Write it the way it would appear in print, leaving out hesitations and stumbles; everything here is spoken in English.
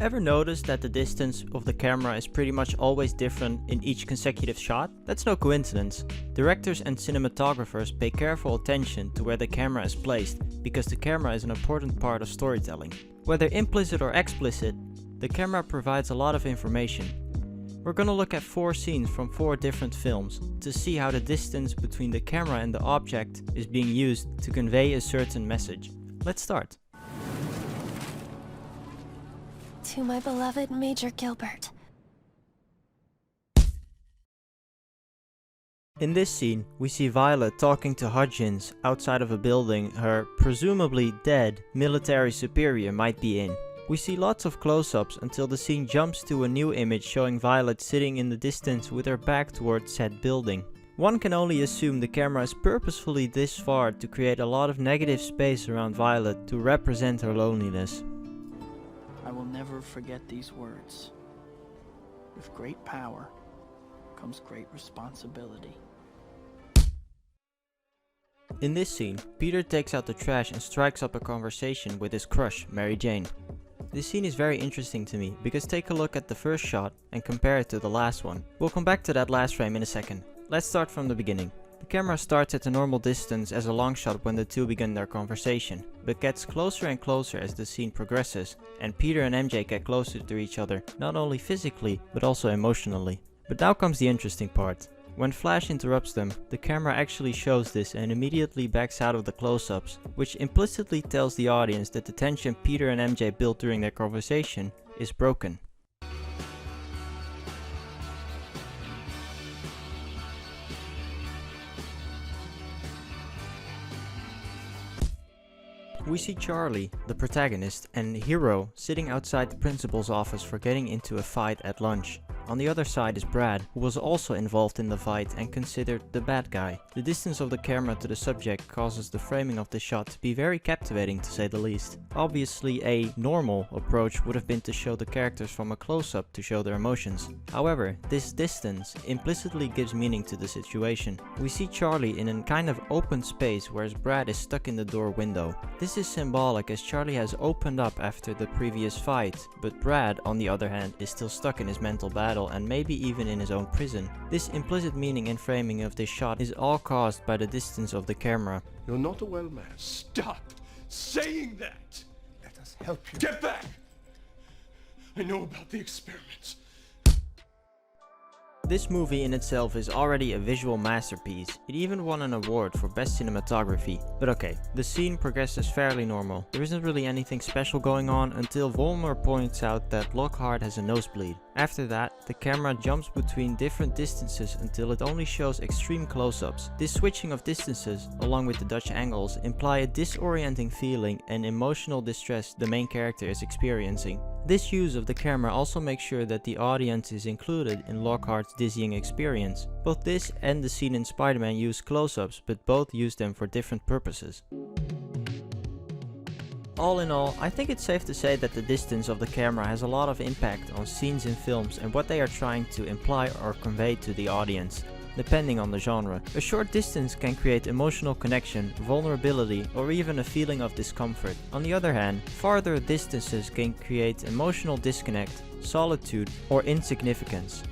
Ever notice that the distance of the camera is pretty much always different in each consecutive shot? That's no coincidence. Directors and cinematographers pay careful attention to where the camera is placed, because the camera is an important part of storytelling. Whether implicit or explicit, the camera provides a lot of information. We're gonna look at 4 scenes from 4 different films to see how the distance between the camera and the object is being used to convey a certain message. Let's start. To my beloved Major Gilbert. In this scene, we see Violet talking to Hudgens outside of a building her presumably dead military superior might be in. We see lots of close-ups until the scene jumps to a new image showing Violet sitting in the distance with her back towards said building. One can only assume the camera is purposefully this far to create a lot of negative space around Violet to represent her loneliness. I will never forget these words. With great power comes great responsibility. In this scene, Peter takes out the trash and strikes up a conversation with his crush, Mary Jane. This scene is very interesting to me because take a look at the first shot and compare it to the last one. We'll come back to that last frame in a second. Let's start from the beginning. The camera starts at a normal distance as a long shot when the two begin their conversation, but gets closer and closer as the scene progresses, and Peter and MJ get closer to each other, not only physically, but also emotionally. But now comes the interesting part. When Flash interrupts them, the camera actually shows this and immediately backs out of the close-ups, which implicitly tells the audience that the tension Peter and MJ built during their conversation is broken. We see Charlie, the protagonist and hero, sitting outside the principal's office for getting into a fight at lunch. On the other side is Brad, who was also involved in the fight and considered the bad guy. The distance of the camera to the subject causes the framing of the shot to be very captivating, to say the least. Obviously, a normal approach would have been to show the characters from a close-up to show their emotions. However, this distance implicitly gives meaning to the situation. We see Charlie in a kind of open space, whereas Brad is stuck in the door window. This is symbolic as Charlie has opened up after the previous fight, but Brad, on the other hand, is still stuck in his mental battle and maybe even in his own prison. This implicit meaning and framing of this shot is all caused by the distance of the camera. You're not a well man. Stop saying that! Let us help you. Get back! I know about the experiments. This movie in itself is already a visual masterpiece. It even won an award for best cinematography. But okay, the scene progresses fairly normal. There isn't really anything special going on until Volmer points out that Lockhart has a nosebleed. After that, the camera jumps between different distances until it only shows extreme close-ups. This switching of distances, along with the Dutch angles, imply a disorienting feeling and emotional distress the main character is experiencing. This use of the camera also makes sure that the audience is included in Lockhart's dizzying experience. Both this and the scene in Spider-Man use close-ups, but both use them for different purposes. All in all, I think it's safe to say that the distance of the camera has a lot of impact on scenes in films and what they are trying to imply or convey to the audience, depending on the genre. A short distance can create emotional connection, vulnerability, or even a feeling of discomfort. On the other hand, farther distances can create emotional disconnect, solitude, or insignificance.